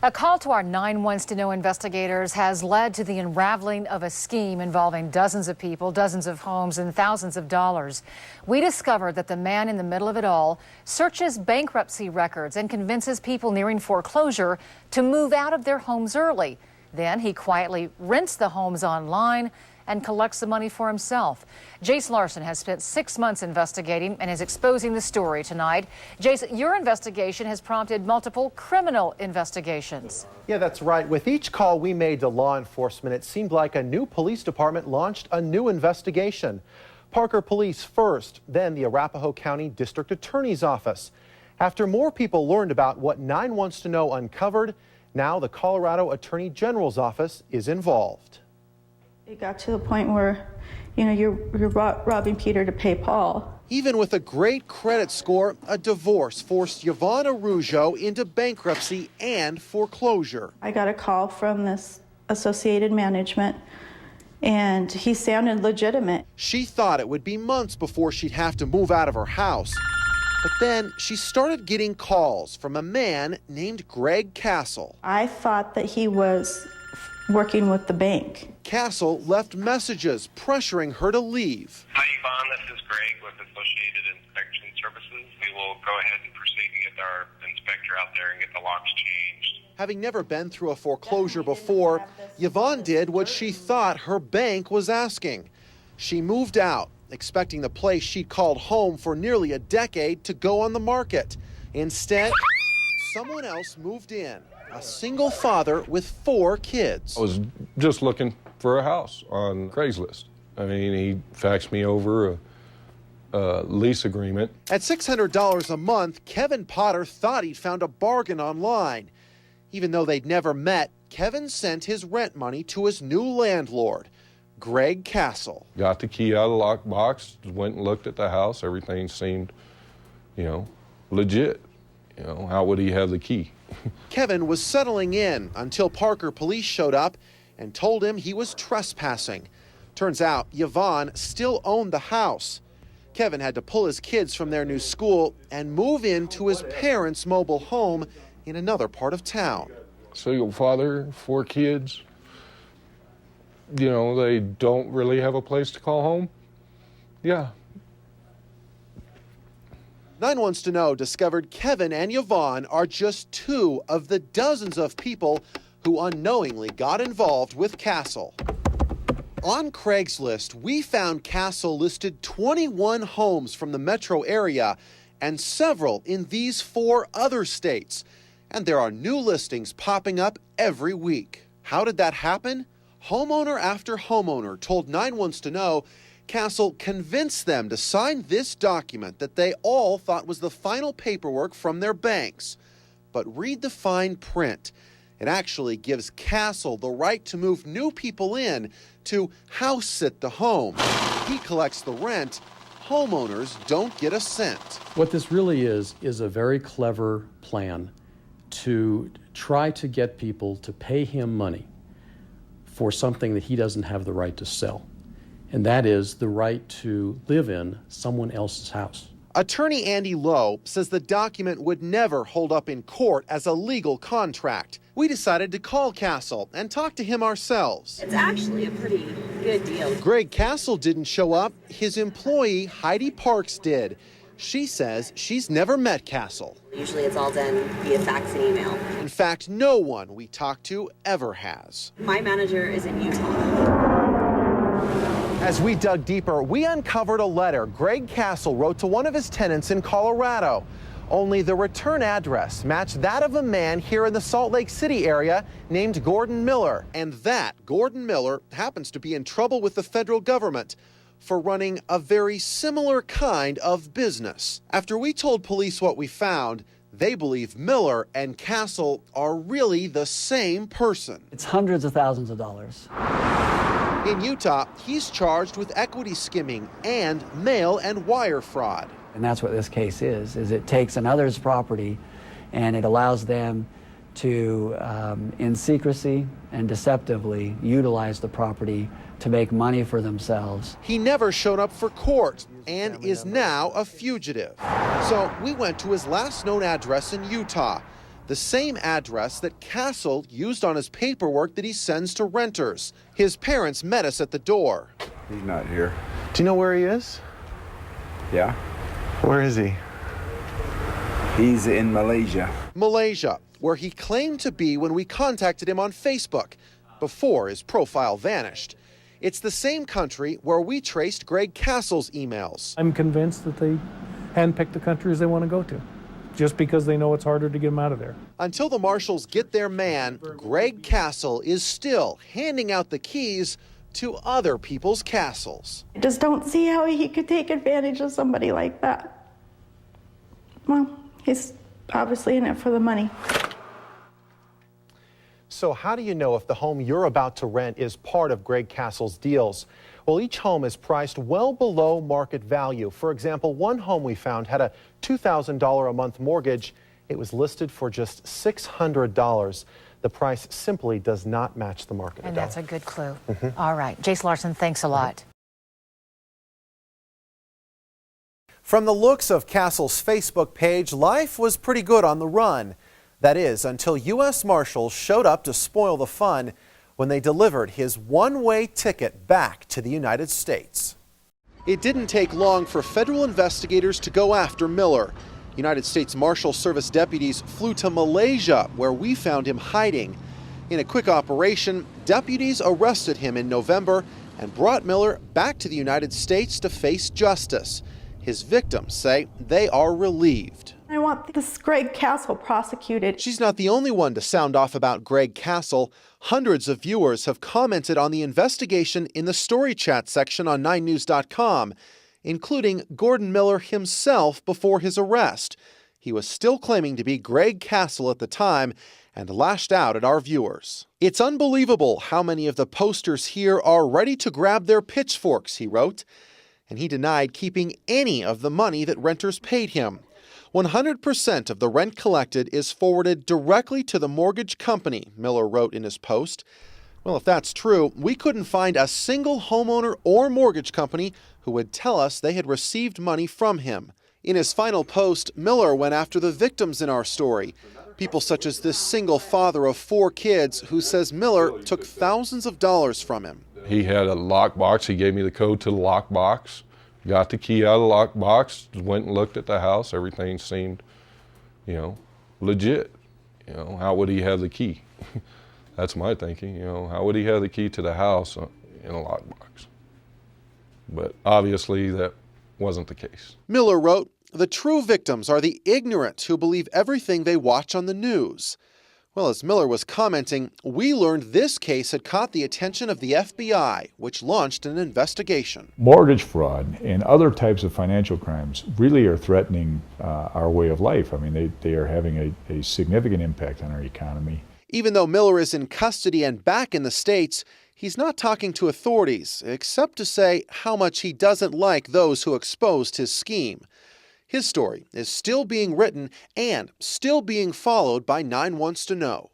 A call to our 9 Wants to Know investigators has led to the unraveling of a scheme involving dozens of people, dozens of homes, and thousands of dollars. We discovered that the man in the middle of it all searches bankruptcy records and convinces people nearing foreclosure to move out of their homes early. Then he quietly rents the homes online and collects the money for himself. Jace Larson has spent 6 months investigating and is exposing the story tonight. Jace, your investigation has prompted multiple criminal investigations. Yeah, that's right. With each call we made to law enforcement, it seemed like a new police department launched a new investigation. Parker Police first, then the Arapahoe County District Attorney's Office. After more people learned about what 9 Wants to Know uncovered, now the Colorado Attorney General's office is involved. It got to the point where, you're robbing Peter to pay Paul. Even with a great credit score, a divorce forced Yvonne Arujo into bankruptcy and foreclosure. I got a call from this Associated Management, and he sounded legitimate. She thought it would be months before she'd have to move out of her house. But then she started getting calls from a man named Greg Castle. I thought that he was working with the bank. Castle left messages pressuring her to leave. Hi, Yvonne. This is Greg with Associated Inspection Services. We will go ahead and proceed and get our inspector out there and get the locks changed. Having never been through a foreclosure before, Yvonne did what she thought her bank was asking. She moved out, expecting the place she'd called home for nearly a decade to go on the market. Instead, someone else moved in. A single father with 4 kids. I was just looking for a house on Craigslist. I mean, he faxed me over a lease agreement. At $600 a month, Kevin Potter thought he'd found a bargain online. Even though they'd never met, Kevin sent his rent money to his new landlord, Greg Castle. Got the key out of the lockbox, went and looked at the house. Everything seemed, legit. How would he have the key? Kevin was settling in until Parker Police showed up and told him he was trespassing. Turns out Yvonne still owned the house. Kevin had to pull his kids from their new school and move into his parents' mobile home in another part of town. Single father, 4 kids. They don't really have a place to call home. Yeah. 9 Wants to Know discovered Kevin and Yvonne are just 2 of the dozens of people who unknowingly got involved with Castle. On Craigslist, we found Castle listed 21 homes from the metro area and several in these 4 other states. And there are new listings popping up every week. How did that happen? Homeowner after homeowner told 9 Wants to Know Castle convinced them to sign this document that they all thought was the final paperwork from their banks. But read the fine print. It actually gives Castle the right to move new people in to house sit the home. He collects the rent. Homeowners don't get a cent. What this really is a very clever plan to try to get people to pay him money for something that he doesn't have the right to sell. And that is the right to live in someone else's house. Attorney Andy Lowe says the document would never hold up in court as a legal contract. We decided to call Castle and talk to him ourselves. It's actually a pretty good deal. Greg Castle didn't show up. His employee, Heidi Parks, did. She says she's never met Castle. Usually it's all done via fax and email. In fact, no one we talked to ever has. My manager is in Utah. As we dug deeper, we uncovered a letter Greg Castle wrote to one of his tenants in Colorado. Only the return address matched that of a man here in the Salt Lake City area named Gordon Miller. And that Gordon Miller happens to be in trouble with the federal government for running a very similar kind of business. After we told police what we found, they believe Miller and Castle are really the same person. It's hundreds of thousands of dollars. In Utah, he's charged with equity skimming and mail and wire fraud. And that's what this case is it takes another's property and it allows them to, in secrecy and deceptively, utilize the property to make money for themselves. He never showed up for court and is now a fugitive. So we went to his last known address in Utah. the same address that Castle used on his paperwork that he sends to renters. His parents met us at the door. He's not here. Do you know where he is? Yeah. Where is he? He's in Malaysia. Malaysia, where he claimed to be when we contacted him on Facebook, before his profile vanished. It's the same country where we traced Greg Castle's emails. I'm convinced that they handpick the countries they want to go to, just because they know it's harder to get them out of there. Until the marshals get their man, Greg Castle is still handing out the keys to other people's castles. I just don't see how he could take advantage of somebody like that. Well, he's obviously in it for the money. So how do you know if the home you're about to rent is part of Greg Castle's deals? Well, each home is priced well below market value. For example, one home we found had a $2,000 a month mortgage. It was listed for just $600. The price simply does not match the market. And that's a good clue. All right. Jace Larson, thanks a lot. From the looks of Castle's Facebook page, life was pretty good on the run. That is, until U.S. Marshals showed up to spoil the fun when they delivered his one-way ticket back to the United States. It didn't take long for federal investigators to go after Miller. United States Marshal Service deputies flew to Malaysia, where we found him hiding. In a quick operation, deputies arrested him in November and brought Miller back to the United States to face justice. His victims say they are relieved. I want this Greg Castle prosecuted. She's not the only one to sound off about Greg Castle. Hundreds of viewers have commented on the investigation in the story chat section on 9news.com, including Gordon Miller himself before his arrest. He was still claiming to be Greg Castle at the time and lashed out at our viewers. It's unbelievable how many of the posters here are ready to grab their pitchforks, he wrote. And he denied keeping any of the money that renters paid him. 100% of the rent collected is forwarded directly to the mortgage company, Miller wrote in his post. Well, if that's true, we couldn't find a single homeowner or mortgage company who would tell us they had received money from him. In his final post, Miller went after the victims in our story. People such as this single father of 4 kids who says Miller took thousands of dollars from him. He had a lockbox. He gave me the code to the lockbox. Got the key out of the lockbox, went and looked at the house. Everything seemed, legit. How would he have the key? That's my thinking. How would he have the key to the house in a lockbox? But obviously that wasn't the case. Miller wrote, "The true victims are the ignorant who believe everything they watch on the news." Well, as Miller was commenting, we learned this case had caught the attention of the FBI, which launched an investigation. Mortgage fraud and other types of financial crimes really are threatening our way of life. I mean, they are having a significant impact on our economy. Even though Miller is in custody and back in the States, he's not talking to authorities, except to say how much he doesn't like those who exposed his scheme. His story is still being written and still being followed by 9 Wants to Know.